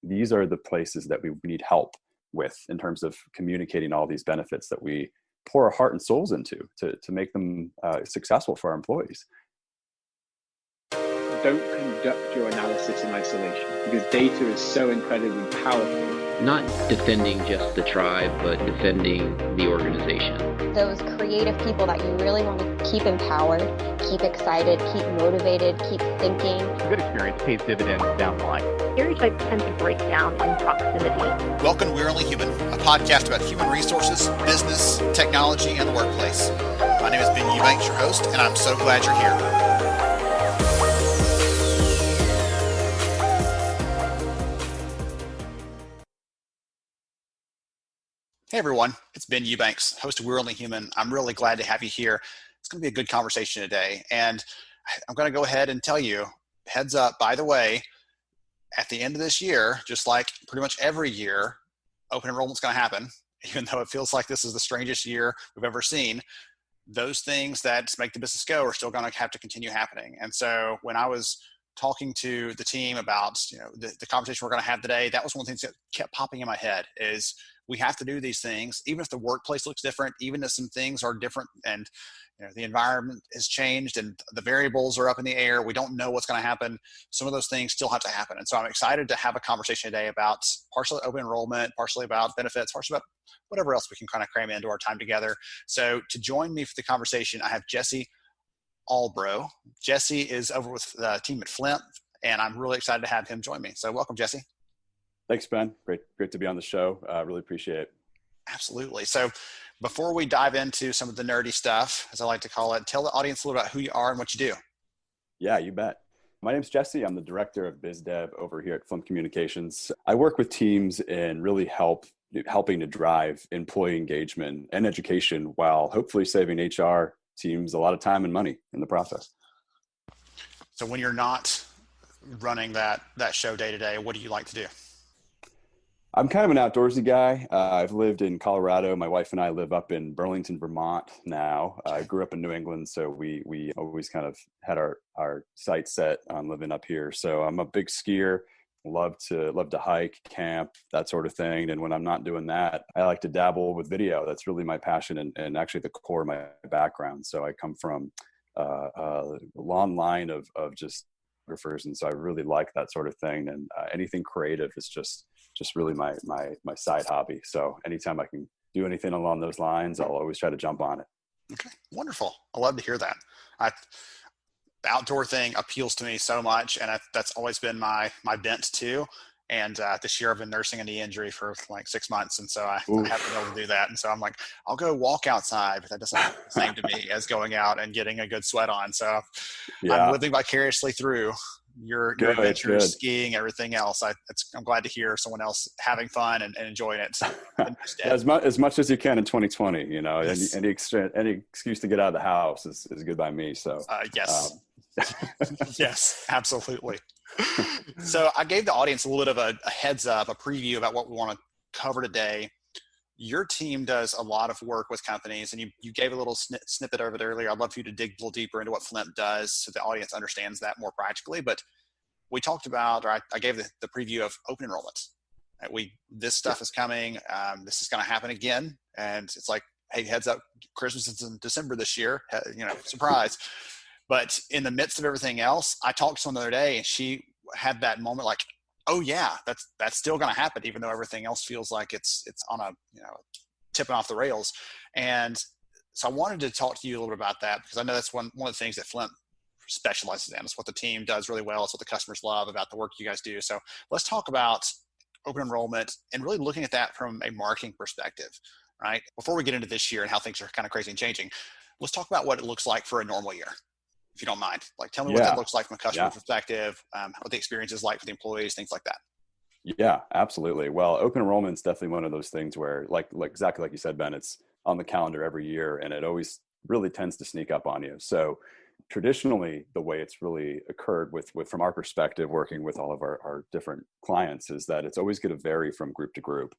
these are the places that we need help with in terms of communicating all these benefits that we pour our heart and souls into to make them successful for our employees. Don't conduct your analysis in isolation, because data is so incredibly powerful. Not defending just the tribe, but defending the organization. Those creative people that you really want to keep empowered, keep excited, keep motivated, keep thinking. A good experience pays dividends down the line. Stereotypes tend to break down in proximity. Welcome to We're Only Human, a podcast about human resources, business, technology, and the workplace. My name is Ben Eubanks, your host, and I'm so glad you're here. Hey everyone, it's Ben Eubanks, host of We're Only Human. I'm really glad to have you here. It's going to be a good conversation today. And I'm going to go ahead and tell you, heads up, by the way, at the end of this year, just like pretty much every year, open enrollment's going to happen. Even though it feels like this is the strangest year we've ever seen, those things that make the business go are still going to have to continue happening. And so when I was talking to the team about the conversation we're going to have today, that was one of the things that kept popping in my head is we have to do these things, even if the workplace looks different, even if some things are different and the environment has changed and the variables are up in the air. We don't know what's going to happen. Some of those things still have to happen. And so I'm excited to have a conversation today about partially open enrollment, partially about benefits, partially about whatever else we can kind of cram into our time together. So to join me for the conversation, I have Jesse Albro. Jesse is over with the team at Flimp, and I'm really excited to have him join me. So welcome, Jesse. Thanks, Ben. Great to be on the show. Really appreciate it. Absolutely. So before we dive into some of the nerdy stuff, as I like to call it, tell the audience a little about who you are and what you do. Yeah, you bet. My name's Jesse. I'm the director of biz dev over here at Flimp Communications. I work with teams and really helping to drive employee engagement and education while hopefully saving HR teams a lot of time and money in the process. So when you're not running that show day to day, what do you like to do? I'm kind of an outdoorsy guy. I've lived in Colorado. My wife and I live up in Burlington, Vermont now. I grew up in New England, so we always kind of had our sights set on living up here. So I'm a big skier, love to hike, camp, that sort of thing. And when I'm not doing that, I like to dabble with video. That's really my passion and actually the core of my background. So I come from a long line of just photographers, and so I really like that sort of thing. And anything creative is just really my side hobby. So anytime I can do anything along those lines, I'll always try to jump on it. Okay, wonderful. I love to hear that. The outdoor thing appeals to me so much, and that's always been my bent too. And this year I've been nursing a knee injury for like 6 months, and so I haven't been able to do that. And so I'm like, I'll go walk outside, but that doesn't look the same to me as going out and getting a good sweat on. So I'm living vicariously through your adventures, skiing, everything else. I'm glad to hear someone else having fun and enjoying it. as much as you can in 2020, Yes. any excuse to get out of the house is good by me. So yes. Yes, absolutely. So I gave the audience a little bit of a heads up, a preview about what we want to cover today. Your team does a lot of work with companies, and you gave a little snippet of it earlier. I'd love for you to dig a little deeper into what Flimp does so the audience understands that more practically. But we talked about, or I gave the preview of open enrollment. This stuff is coming. This is going to happen again. And it's like, hey, heads up, Christmas is in December this year, surprise. But in the midst of everything else, I talked to someone the other day, and she had that moment like, oh yeah, that's still going to happen, even though everything else feels like it's on a tipping off the rails. And so I wanted to talk to you a little bit about that, because I know that's one of the things that Flimp specializes in. It's what the team does really well. It's what the customers love about the work you guys do. So let's talk about open enrollment and really looking at that from a marketing perspective, right? Before we get into this year and how things are kind of crazy and changing, let's talk about what it looks like for a normal year, if you don't mind. Like, tell me what that looks like from a customer perspective, what the experience is like for the employees, things like that. Yeah, absolutely. Well, open enrollment is definitely one of those things where, like exactly like you said, Ben, it's on the calendar every year, and it always really tends to sneak up on you. So traditionally, the way it's really occurred with from our perspective, working with all of our different clients, is that it's always going to vary from group to group.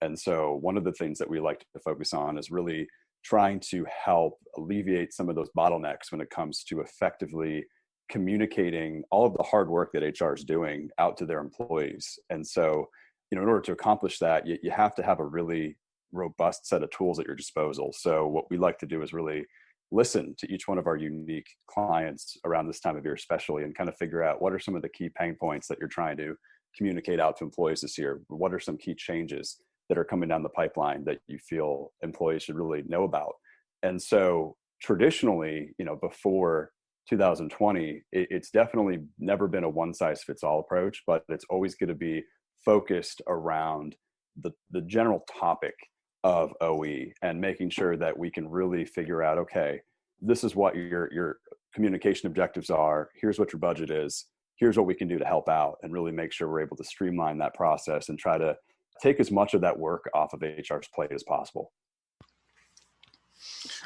And so one of the things that we like to focus on is really trying to help alleviate some of those bottlenecks when it comes to effectively communicating all of the hard work that HR is doing out to their employees. And so, in order to accomplish that, you have to have a really robust set of tools at your disposal. So what we like to do is really listen to each one of our unique clients around this time of year, especially, and kind of figure out what are some of the key pain points that you're trying to communicate out to employees this year. What are some key changes that are coming down the pipeline that you feel employees should really know about? And so traditionally, before 2020, it's definitely never been a one size fits all approach, but it's always going to be focused around the general topic of OE and making sure that we can really figure out, okay, this is what your communication objectives are. Here's what your budget is. Here's what we can do to help out, and really make sure we're able to streamline that process and try to take as much of that work off of HR's plate as possible.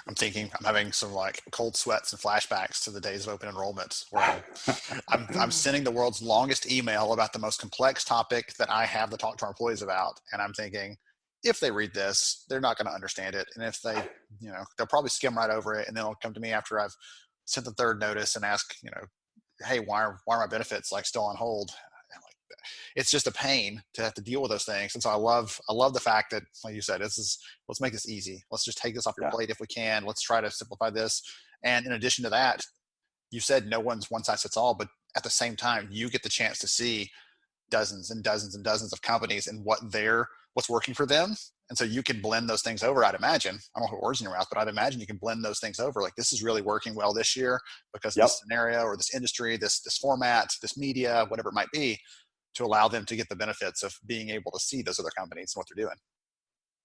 I'm having some like cold sweats and flashbacks to the days of open enrollment, where I'm sending the world's longest email about the most complex topic that I have to talk to our employees about. And I'm thinking, if they read this, they're not going to understand it. And if they, they'll probably skim right over it. And then they'll come to me after I've sent the third notice and ask, hey, why are my benefits like still on hold? It's just a pain to have to deal with those things. And so I love the fact that, like you said, let's make this easy. Let's just take this off your plate if we can. Let's try to simplify this. And in addition to that, you said no one's one size fits all, but at the same time, you get the chance to see dozens and dozens and dozens of companies and what's working for them. And so you can blend those things over, I'd imagine. I don't know what words in your mouth, but I'd imagine you can blend those things over. Like, this is really working well this year because of this scenario or this industry, this format, this media, whatever it might be, to allow them to get the benefits of being able to see those other companies and what they're doing.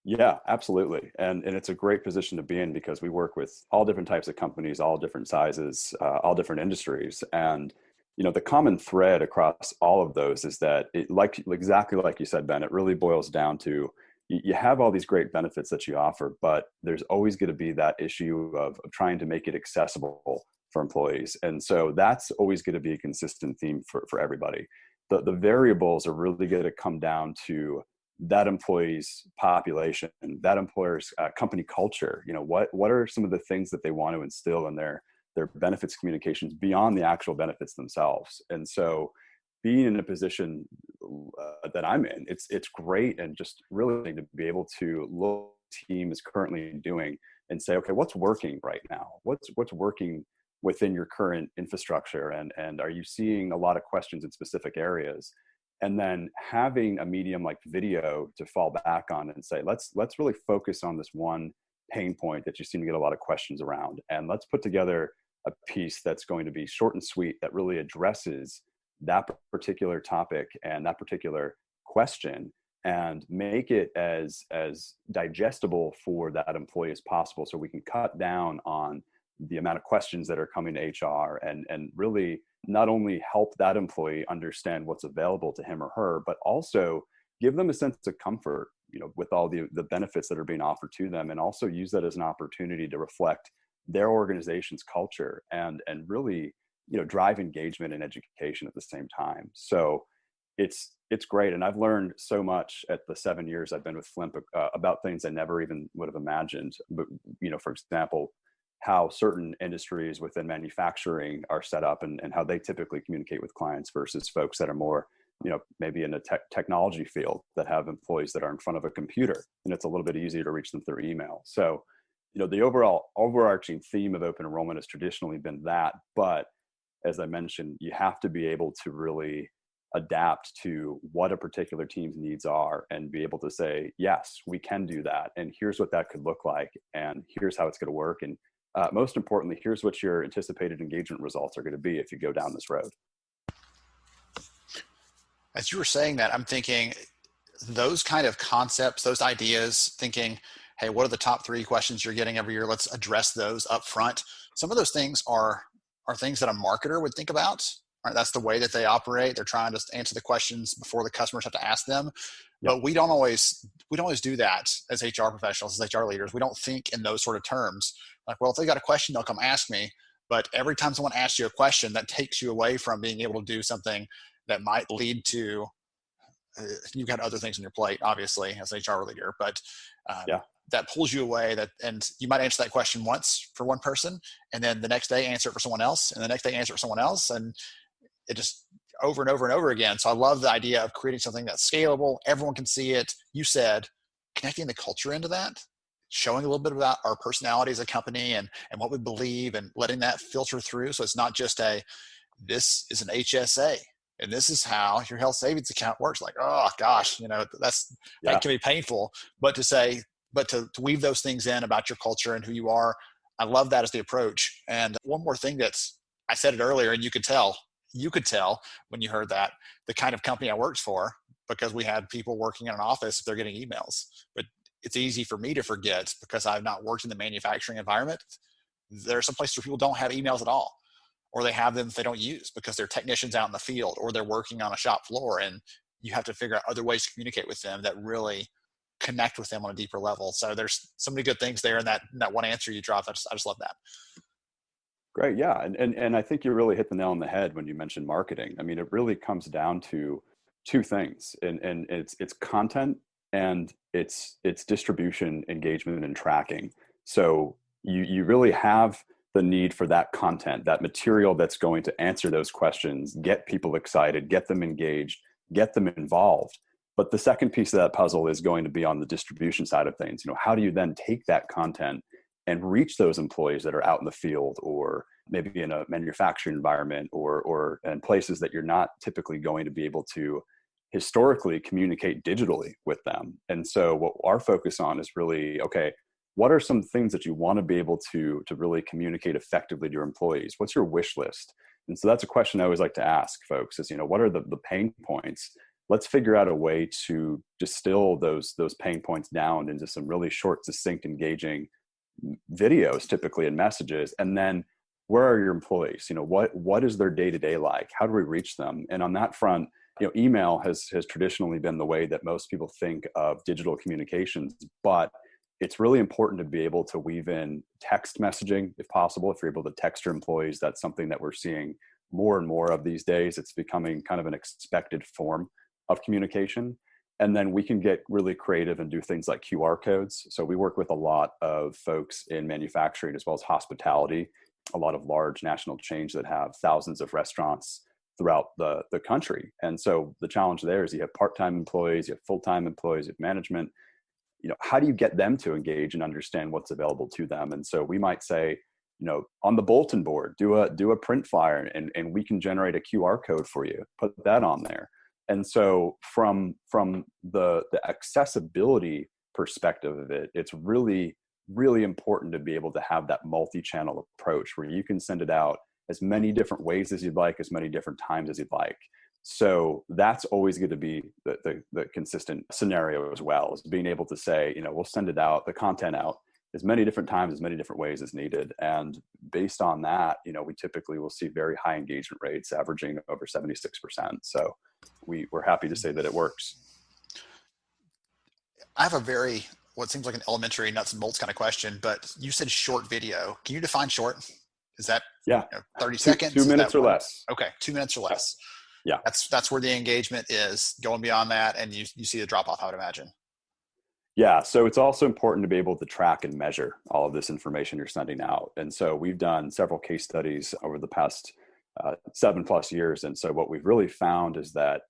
Yeah, absolutely. And it's a great position to be in because we work with all different types of companies, all different sizes, all different industries. And, the common thread across all of those is that exactly like you said, Ben, it really boils down to you have all these great benefits that you offer, but there's always going to be that issue of trying to make it accessible for employees. And so that's always going to be a consistent theme for everybody. The variables are really going to come down to that employee's population, that employer's company culture. What are some of the things that they want to instill in their benefits communications beyond the actual benefits themselves? And so being in a position that I'm in, it's great and just really to be able to look at what the team is currently doing and say, okay, what's working right now? What's working within your current infrastructure, and are you seeing a lot of questions in specific areas? And then having a medium like video to fall back on and say, let's really focus on this one pain point that you seem to get a lot of questions around, and let's put together a piece that's going to be short and sweet that really addresses that particular topic and that particular question, and make it as digestible for that employee as possible, so we can cut down on the amount of questions that are coming to HR, and really not only help that employee understand what's available to him or her, but also give them a sense of comfort, with all the benefits that are being offered to them, and also use that as an opportunity to reflect their organization's culture and really, drive engagement and education at the same time. So it's great. And I've learned so much at the 7 years I've been with Flimp about things I never even would have imagined. But, for example, how certain industries within manufacturing are set up and how they typically communicate with clients versus folks that are more, maybe in a technology field that have employees that are in front of a computer, and it's a little bit easier to reach them through email. So, the overall overarching theme of open enrollment has traditionally been that, but as I mentioned, you have to be able to really adapt to what a particular team's needs are and be able to say, yes, we can do that. And here's what that could look like. And here's how it's going to work. And most importantly, here's what your anticipated engagement results are going to be if you go down this road. As you were saying that, I'm thinking those kind of concepts, those ideas, thinking, hey, what are the top 3 questions you're getting every year? Let's address those up front. Some of those things are things that a marketer would think about. Right? That's the way that they operate. They're trying to answer the questions before the customers have to ask them. Yep. But we don't always do that as HR professionals, as HR leaders. We don't think in those sort of terms. Like, well, if they got a question, they'll come ask me. But every time someone asks you a question, that takes you away from being able to do something that might lead to you've got other things on your plate, obviously, as an HR leader. But that pulls you away, and you might answer that question once for one person, and then the next day answer it for someone else, and the next day answer it for someone else, and it just over and over and over again. So I love the idea of creating something that's scalable. Everyone can see it. You said connecting the culture into that, showing a little bit about our personality as a company and what we believe, and letting that filter through. So it's not just this is an HSA and this is how your health savings account works. Like, oh gosh, that can be painful, but to weave those things in about your culture and who you are. I love that as the approach. And one more thing I said it earlier, and you could tell when you heard that, the kind of company I worked for, because we had people working in an office, they're getting emails. But it's easy for me to forget because I've not worked in the manufacturing environment. There are some places where people don't have emails at all, or they have them that they don't use because they're technicians out in the field, or they're working on a shop floor, and you have to figure out other ways to communicate with them that really connect with them on a deeper level. So there's so many good things there in that one answer you dropped. I just love that. Great. Yeah. And I think you really hit the nail on the head when you mentioned marketing. I mean, it really comes down to two things, and it's content and it's distribution, engagement, and tracking. So you really have the need for that content, that material that's going to answer those questions, get people excited, get them engaged, get them involved. But the second piece of that puzzle is going to be on the distribution side of things. How do you then take that content and reach those employees that are out in the field, or maybe in a manufacturing environment, or in places that you're not typically going to be able to historically communicate digitally with them. And so what our focus on is really, okay, what are some things that you want to be able to really communicate effectively to your employees? What's your wish list? And so that's a question I always like to ask folks is, what are the pain points? Let's figure out a way to distill those pain points down into some really short, succinct, engaging videos, typically, and messages. And then where are your employees? What is their day-to-day like? How do we reach them? And on that front, email has traditionally been the way that most people think of digital communications, but it's really important to be able to weave in text messaging if possible. If you're able to text your employees, that's something that we're seeing more and more of these days. It's becoming kind of an expected form of communication. And then we can get really creative and do things like QR codes. So we work with a lot of folks in manufacturing as well as hospitality, a lot of large national chains that have thousands of restaurants throughout the country. And so the challenge there is you have part-time employees, you have full-time employees, you have management. How do you get them to engage and understand what's available to them? And so we might say, on the bulletin board, do a print flyer, and we can generate a QR code for you, put that on there. And so from the accessibility perspective of it, it's really, really important to be able to have that multi-channel approach where you can send it out as many different ways as you'd like, as many different times as you'd like. So that's always going to be the consistent scenario as well, is being able to say, we'll send it out, the content out, as many different times, as many different ways as needed. And based on that, we typically will see very high engagement rates averaging over 76%. So we're happy to say that it works. I have what seems like an elementary nuts and bolts kind of question, but you said short video. Can you define short? Is that 30 seconds? 2 minutes or less. Okay, 2 minutes or less. Yeah. That's where the engagement is. Going beyond that, and you see the drop off, I would imagine. Yeah. So it's also important to be able to track and measure all of this information you're sending out. And so we've done several case studies over the past 7+ years. And so what we've really found is that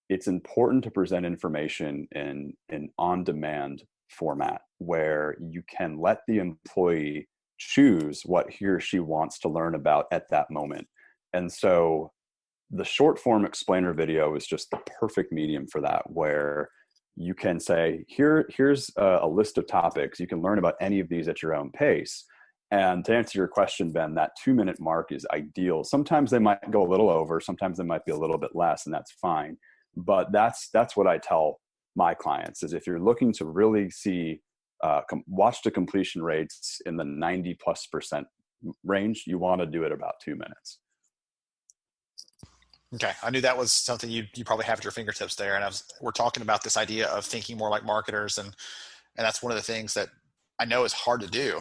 it's important to present information in an on-demand format where you can let the employee choose what he or she wants to learn about at that moment. And so the short form explainer video is just the perfect medium for that, where you can say, here's a list of topics. You can learn about any of these at your own pace. And to answer your question, Ben, that 2-minute mark is ideal. Sometimes they might go a little over, sometimes they might be a little bit less, and that's fine. But that's what I tell my clients is if you're looking to really see watch to completion rates in the 90+% range, you want to do it about 2 minutes. Okay, I knew that was something you probably have at your fingertips there, and we're talking about this idea of thinking more like marketers, and that's one of the things that I know is hard to do.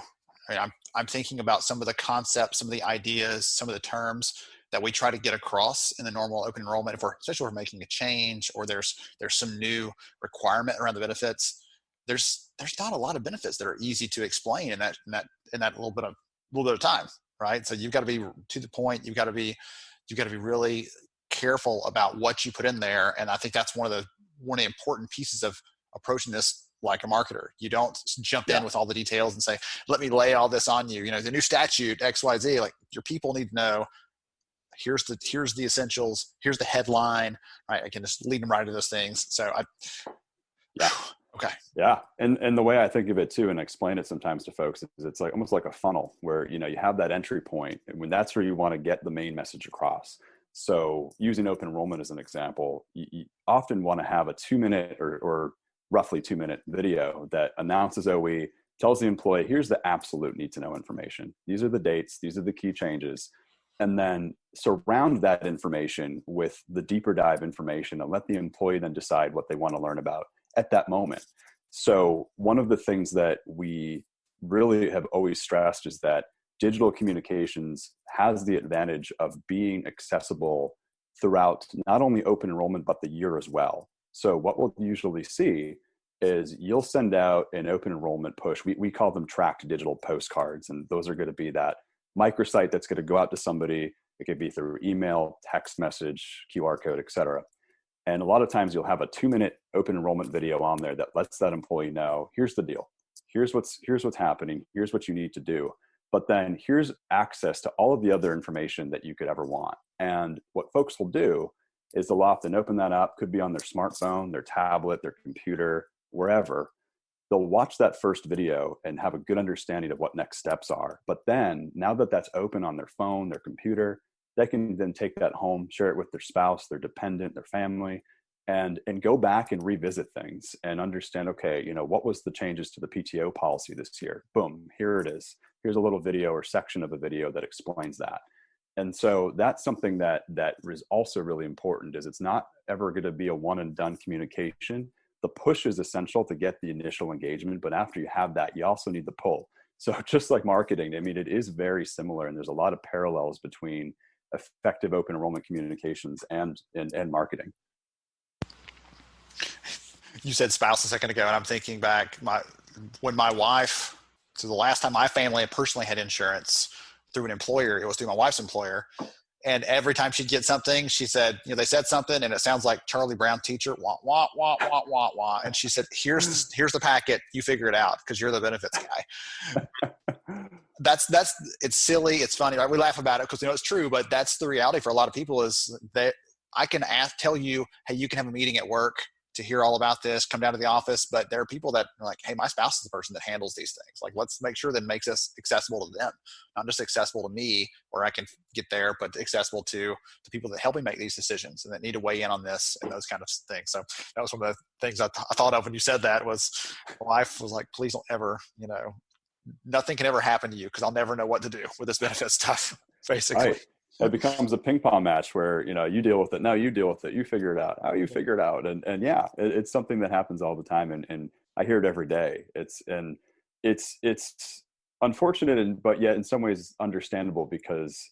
I mean, I'm thinking about some of the concepts, some of the ideas, some of the terms that we try to get across in the normal open enrollment, especially if we're making a change or there's some new requirement around the benefits. there's not a lot of benefits that are easy to explain in that little bit of time, right? So you've got to be to the point. You've got to be really careful about what you put in there. And I think that's one of the important pieces of approaching this like a marketer. You don't jump in with all the details and say, let me lay all this on you. The new statute XYZ, like your people need to know, here's the essentials, here's the headline, right? I can just lead them right to those things. So okay. Yeah. And the way I think of it too, and explain it sometimes to folks, is it's like almost like a funnel where, you have that entry point, and when that's where you want to get the main message across. So using open enrollment as an example, you often want to have a 2-minute or roughly 2-minute video that announces OE, tells the employee, here's the absolute need to know information. These are the dates. These are the key changes. And then surround that information with the deeper dive information and let the employee then decide what they want to learn about at that moment. So one of the things that we really have always stressed is that digital communications has the advantage of being accessible throughout not only open enrollment, but the year as well. So what we'll usually see is you'll send out an open enrollment push. We call them tracked digital postcards. And those are going to be that microsite that's going to go out to somebody. It could be through email, text message, QR code, et cetera. And a lot of times you'll have a 2-minute open enrollment video on there that lets that employee know, here's the deal. Here's what's happening. Here's what you need to do. But then here's access to all of the other information that you could ever want. And what folks will do is they'll often open that up, could be on their smartphone, their tablet, their computer, wherever. They'll watch that first video and have a good understanding of what next steps are. But then now that that's open on their phone, their computer, they can then take that home, share it with their spouse, their dependent, their family, and go back and revisit things and understand, okay, what was the changes to the PTO policy this year? Boom, here it is. Here's a little video or section of a video that explains that. And so that's something that is also really important, is it's not ever going to be a one and done communication. The push is essential to get the initial engagement, but after you have that, you also need the pull. So just like marketing, it is very similar, and there's a lot of parallels between effective open enrollment communications and marketing. You said spouse a second ago, and I'm thinking back when my wife, so the last time my family personally had insurance through an employer, it was through my wife's employer. And every time she'd get something, she said, they said something and it sounds like Charlie Brown teacher, wah, wah, wah, wah, wah, wah. And she said, here's the packet, you figure it out because you're the benefits guy. It's silly. It's funny. Right? We laugh about it because it's true, but that's the reality for a lot of people, is that I can tell you, hey, you can have a meeting at work to hear all about this, come down to the office. But there are people that are like, hey, my spouse is the person that handles these things. Like, let's make sure that it makes us accessible to them, not just accessible to me where I can get there, but accessible to the people that help me make these decisions and that need to weigh in on this and those kind of things. So that was one of the things I thought of when you said that. Was my wife was like, please don't ever, nothing can ever happen to you because I'll never know what to do with this benefit stuff, basically. Right. It becomes a ping pong match where, you deal with it. No, you deal with it. You figure it out. How you figure it out. And yeah, it's something that happens all the time. And I hear it every day. It's unfortunate, but yet in some ways understandable, because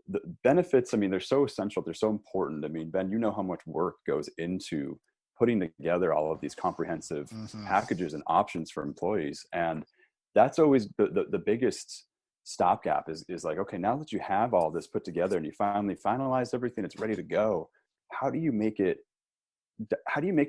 the benefits, they're so essential. They're so important. Ben, you know how much work goes into putting together all of these comprehensive packages and options for employees. And that's always the biggest stopgap is like, okay, now that you have all this put together and you finally finalize everything, it's ready to go. How do you make it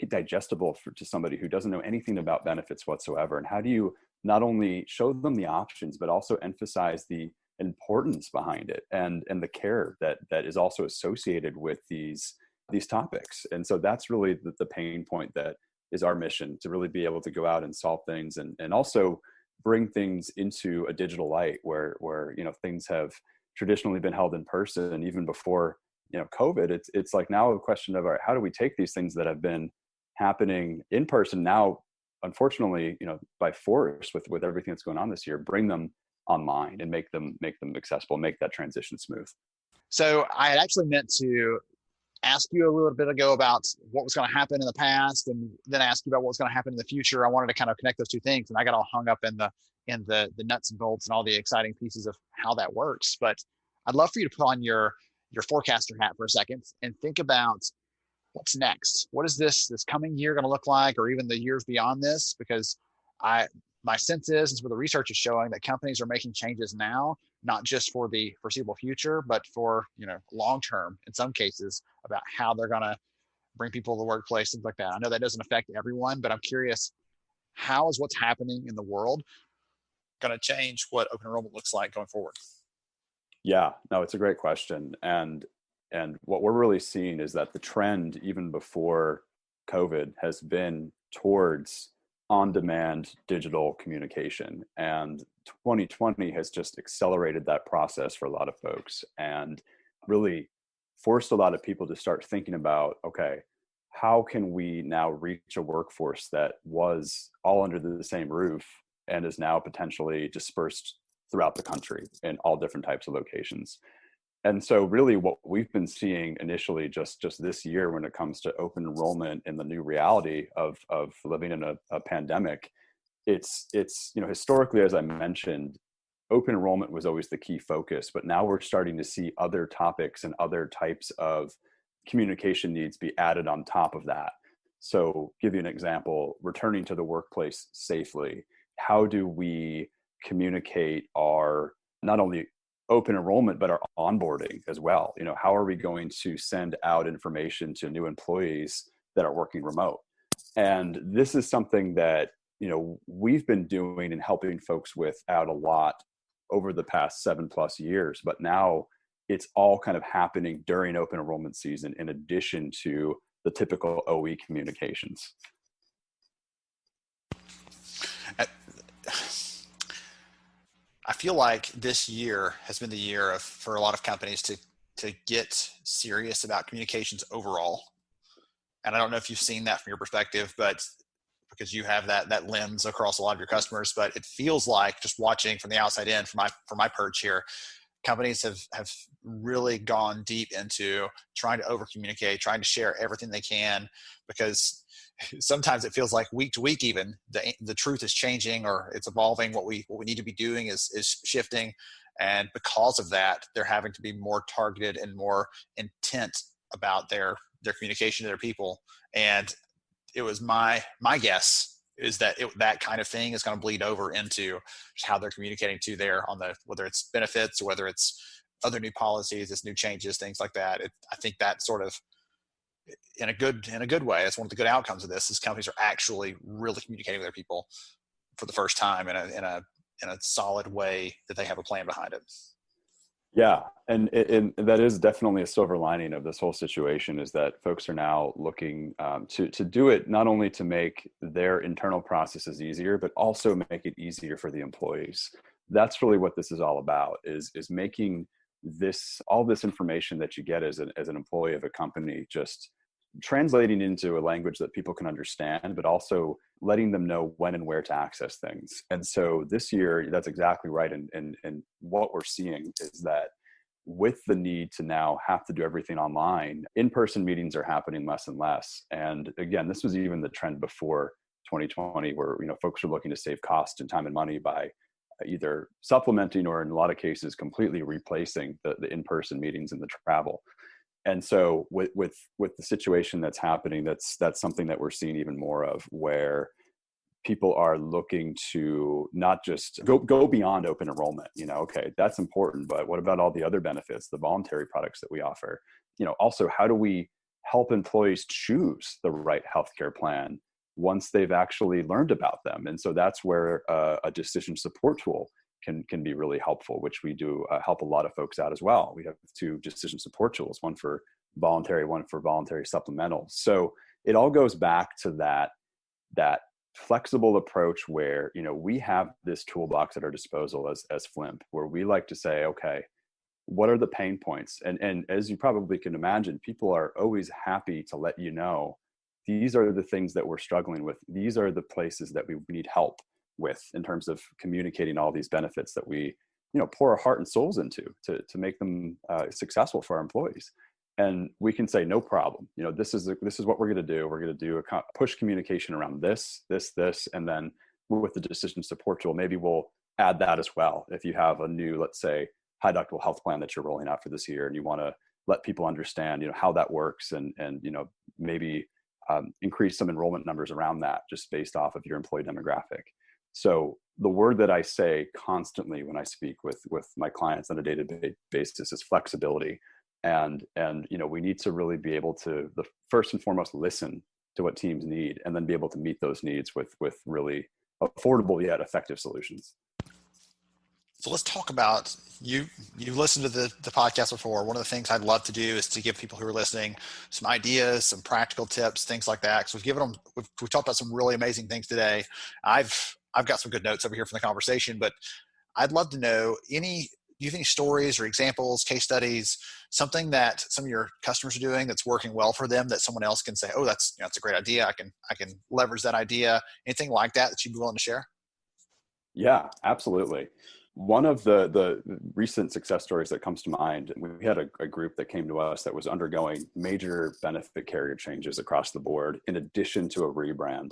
digestible to somebody who doesn't know anything about benefits whatsoever? And how do you not only show them the options, but also emphasize the importance behind it and the care that is also associated with these topics? And so that's really the pain point that is our mission, to really be able to go out and solve things and also bring things into a digital light where things have traditionally been held in person. And even before COVID, it's like now a question of, all right, how do we take these things that have been happening in person now, unfortunately, by force with everything that's going on this year, bring them online and make them accessible, make that transition smooth. So I had actually meant to ask you a little bit ago about what was going to happen in the past, and then ask you about what's going to happen in the future. I wanted to kind of connect those two things, and I got all hung up in the nuts and bolts and all the exciting pieces of how that works. But I'd love for you to put on your forecaster hat for a second and think about what's next. What is this coming year going to look like, or even the years beyond this? Because my sense is where the research is showing that companies are making changes now, not just for the foreseeable future, but for, long term in some cases, about how they're going to bring people to the workplace, things like that. I know that doesn't affect everyone, but I'm curious, how is what's happening in the world going to change what open enrollment looks like going forward? Yeah, no, it's a great question. And what we're really seeing is that the trend, even before COVID, has been towards on-demand digital communication. And 2020 has just accelerated that process for a lot of folks and really forced a lot of people to start thinking about, okay, how can we now reach a workforce that was all under the same roof and is now potentially dispersed throughout the country in all different types of locations. And so really what we've been seeing initially just this year when it comes to open enrollment in the new reality of living in a pandemic, it's historically, as I mentioned, open enrollment was always the key focus, but now we're starting to see other topics and other types of communication needs be added on top of that. So give you an example, returning to the workplace safely. How do we communicate our not only open enrollment, but our onboarding as well? How are we going to send out information to new employees that are working remote? And this is something that, we've been doing and helping folks with out a lot over the past 7+ years, but now it's all kind of happening during open enrollment season in addition to the typical OE communications. I feel like this year has been the year for a lot of companies to get serious about communications overall. And I don't know if you've seen that from your perspective, but because you have that lens across a lot of your customers, but it feels like, just watching from the outside in, from my perch here, companies have really gone deep into trying to over communicate, trying to share everything they can, because sometimes it feels like week to week, even the truth is changing or it's evolving. What we need to be doing is shifting. And because of that, they're having to be more targeted and more intent about their communication to their people. And it was my guess is that that kind of thing is going to bleed over into just how they're communicating to whether it's benefits or whether it's other new policies, it's new changes, things like that. I think that sort of, in a good way, that's one of the good outcomes of this, is companies are actually really communicating with their people for the first time in a solid way that they have a plan behind it. Yeah, and that is definitely a silver lining of this whole situation, is that folks are now looking to do it not only to make their internal processes easier, but also make it easier for the employees. That's really what this is all about, is making all this information that you get as an employee of a company just translating into a language that people can understand, but also letting them know when and where to access things. And so this year, that's exactly right. And what we're seeing is that with the need to now have to do everything online, in-person meetings are happening less and less. And again, this was even the trend before 2020, where folks are looking to save cost and time and money by either supplementing or in a lot of cases completely replacing the in-person meetings and the travel. And so with the situation that's happening, that's something that we're seeing even more of, where people are looking to not just go beyond open enrollment. Okay, that's important, but what about all the other benefits, the voluntary products that we offer? Also, how do we help employees choose the right healthcare plan once they've actually learned about them? And so that's where a decision support tool can be really helpful, which we do help a lot of folks out as well. We have 2 decision support tools, one for voluntary, one for voluntary supplemental. So it all goes back to that flexible approach where, we have this toolbox at our disposal as Flimp, where we like to say, okay, what are the pain points? And as you probably can imagine, people are always happy to let you know, these are the things that we're struggling with. These are the places that we need help with in terms of communicating all these benefits that we pour our heart and souls into to make them successful for our employees. And we can say, no problem, this is what we're going to do. We're going to do a push communication around this, and then with the decision support tool, maybe we'll add that as well. If you have a new, let's say, high deductible health plan that you're rolling out for this year, and you want to let people understand how that works, and maybe increase some enrollment numbers around that just based off of your employee demographic. So the word that I say constantly when I speak with my clients on a day-to-day basis is flexibility. And we need to really be able to, the first and foremost, listen to what teams need, and then be able to meet those needs with really affordable yet effective solutions. So let's talk about you've listened to the podcast before. One of the things I'd love to do is to give people who are listening some ideas, some practical tips, things like that. So we've talked about some really amazing things today. I've got some good notes over here from the conversation, but I'd love to know do you have any stories or examples, case studies, something that some of your customers are doing that's working well for them that someone else can say, oh, that's a great idea. I can leverage that idea. Anything like that you'd be willing to share? Yeah, absolutely. One of the recent success stories that comes to mind, we had a group that came to us that was undergoing major benefit carrier changes across the board, in addition to a rebrand.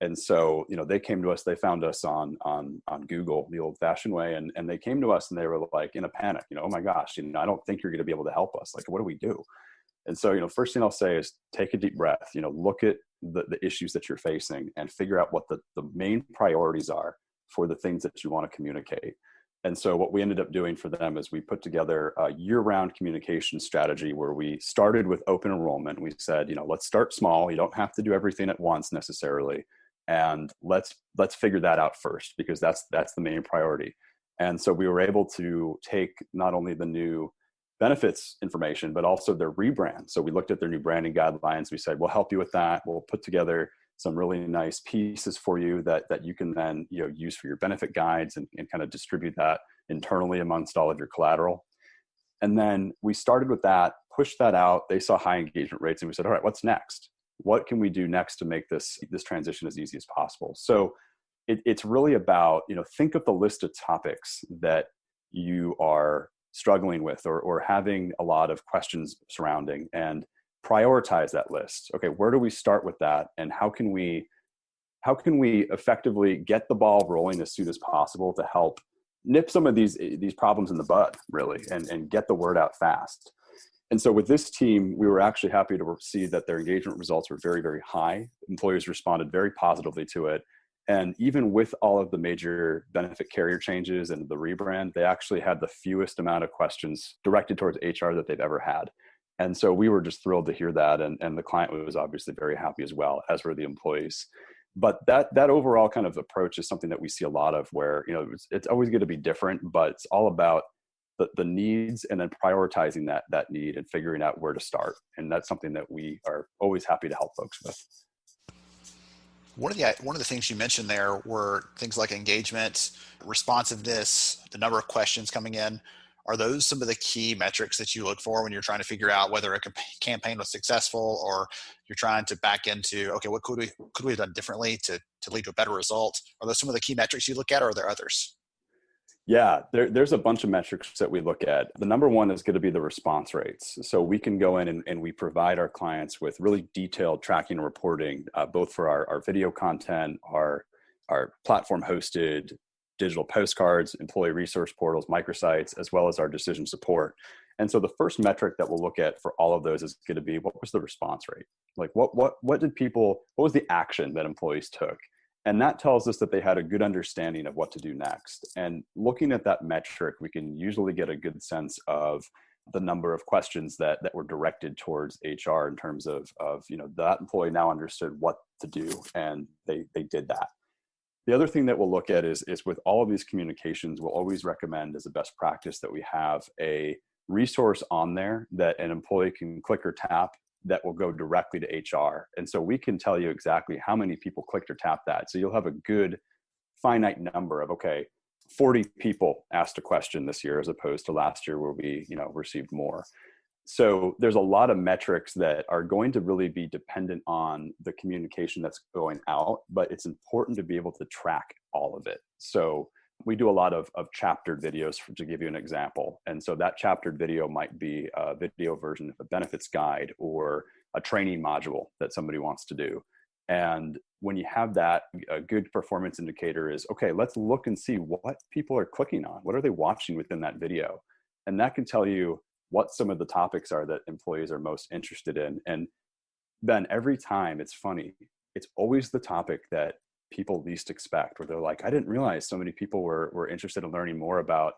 And so, they came to us, they found us on Google the old fashioned way. And they came to us and they were like in a panic, oh my gosh, I don't think you're going to be able to help us. Like, what do we do? And so, first thing I'll say is take a deep breath, look at the issues that you're facing and figure out what the main priorities are for the things that you want to communicate. And so what we ended up doing for them is we put together a year-round communication strategy where we started with open enrollment. We said, let's start small. You don't have to do everything at once necessarily. And let's figure that out first, because that's the main priority. And so we were able to take not only the new benefits information, but also their rebrand. So we looked at their new branding guidelines. We said, we'll help you with that. We'll put together some really nice pieces for you that you can then use for your benefit guides and kind of distribute that internally amongst all of your collateral. And then we started with that, pushed that out. They saw high engagement rates, and we said, all right, what's next? What can we do next to make this transition as easy as possible? So it's really about, think of the list of topics that you are struggling with or having a lot of questions surrounding, and prioritize that list. Okay, where do we start with that, and how can we effectively get the ball rolling as soon as possible to help nip some of these problems in the bud, really, and get the word out fast. And so with this team, we were actually happy to see that their engagement results were very, very high. Employees responded very positively to it. And even with all of the major benefit carrier changes and the rebrand, they actually had the fewest amount of questions directed towards HR that they've ever had. And so we were just thrilled to hear that. And the client was obviously very happy as well, as were the employees. But that overall kind of approach is something that we see a lot of, where, it's always going to be different, but it's all about the needs and then prioritizing that need and figuring out where to start. And that's something that we are always happy to help folks with. One of the things you mentioned there were things like engagement, responsiveness, the number of questions coming in. Are those some of the key metrics that you look for when you're trying to figure out whether a campaign was successful, or you're trying to back into, okay, what could we have done differently to lead to a better result? Are those some of the key metrics you look at, or are there others? Yeah, there's a bunch of metrics that we look at. The number one is going to be the response rates. So we can go in and we provide our clients with really detailed tracking and reporting, both for our video content, our platform hosted digital postcards, employee resource portals, microsites, as well as our decision support. And so the first metric that we'll look at for all of those is going to be, what was the response rate? Like what was the action that employees took? And that tells us that they had a good understanding of what to do next. And looking at that metric, we can usually get a good sense of the number of questions that were directed towards HR in terms of that employee now understood what to do, and they did that. The other thing that we'll look at is with all of these communications, we'll always recommend as a best practice that we have a resource on there that an employee can click or tap that will go directly to HR. And so we can tell you exactly how many people clicked or tapped that. So you'll have a good finite number of, okay, 40 people asked a question this year as opposed to last year where we, received more. So there's a lot of metrics that are going to really be dependent on the communication that's going out, but it's important to be able to track all of it. So we do a lot of chaptered videos to give you an example. And so that chaptered video might be a video version of a benefits guide or a training module that somebody wants to do. And when you have that, a good performance indicator is, okay, let's look and see what people are clicking on. What are they watching within that video? And that can tell you what some of the topics are that employees are most interested in. And then every time, it's funny, it's always the topic that people least expect, where they're like, I didn't realize so many people were interested in learning more about,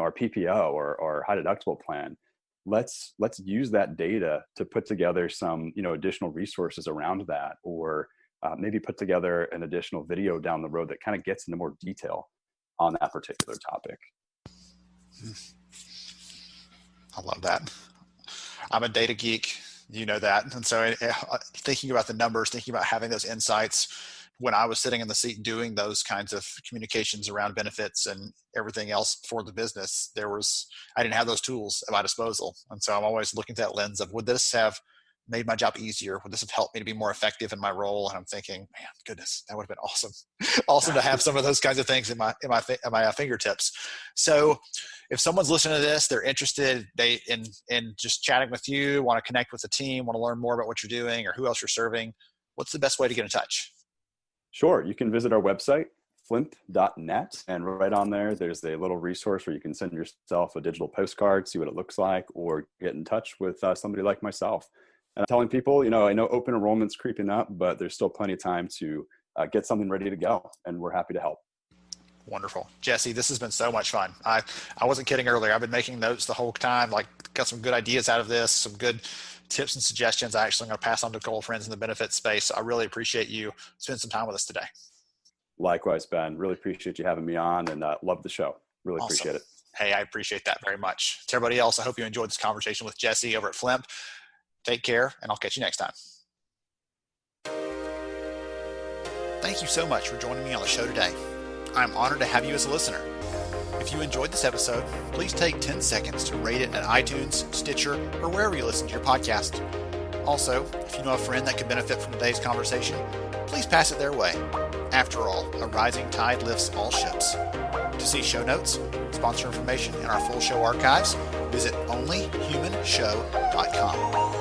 our PPO or high deductible plan. Let's use that data to put together some, additional resources around that, or maybe put together an additional video down the road that kind of gets into more detail on that particular topic. I love that. I'm a data geek, you know that. And so thinking about the numbers, thinking about having those insights, when I was sitting in the seat doing those kinds of communications around benefits and everything else for the business, I didn't have those tools at my disposal. And so I'm always looking at that lens of, would this have made my job easier? Would this have helped me to be more effective in my role? And I'm thinking, man, goodness, that would have been awesome. Awesome to have some of those kinds of things in my fingertips. So if someone's listening to this, they're interested in just chatting with you, want to connect with the team, want to learn more about what you're doing or who else you're serving, what's the best way to get in touch? Sure. You can visit our website, flimp.net, and right on there's a little resource where you can send yourself a digital postcard, see what it looks like, or get in touch with somebody like myself. And I'm telling people, I know open enrollment's creeping up, but there's still plenty of time to get something ready to go, and we're happy to help. Wonderful. Jesse, this has been so much fun. I wasn't kidding earlier. I've been making notes the whole time, got some good ideas out of this, some good tips and suggestions I actually going to pass on to a couple of friends in the benefits space. So I really appreciate you spending some time with us today. Likewise, Ben. Really appreciate you having me on, and love the show. Really Awesome. Appreciate it. Hey, I appreciate that very much. To everybody else, I hope you enjoyed this conversation with Jesse over at Flimp. Take care, and I'll catch you next time. Thank you so much for joining me on the show today. I'm honored to have you as a listener. If you enjoyed this episode, please take 10 seconds to rate it at iTunes, Stitcher, or wherever you listen to your podcast. Also, if you know a friend that could benefit from today's conversation, please pass it their way. After all, a rising tide lifts all ships. To see show notes, sponsor information, and our full show archives, visit onlyhumanshow.com.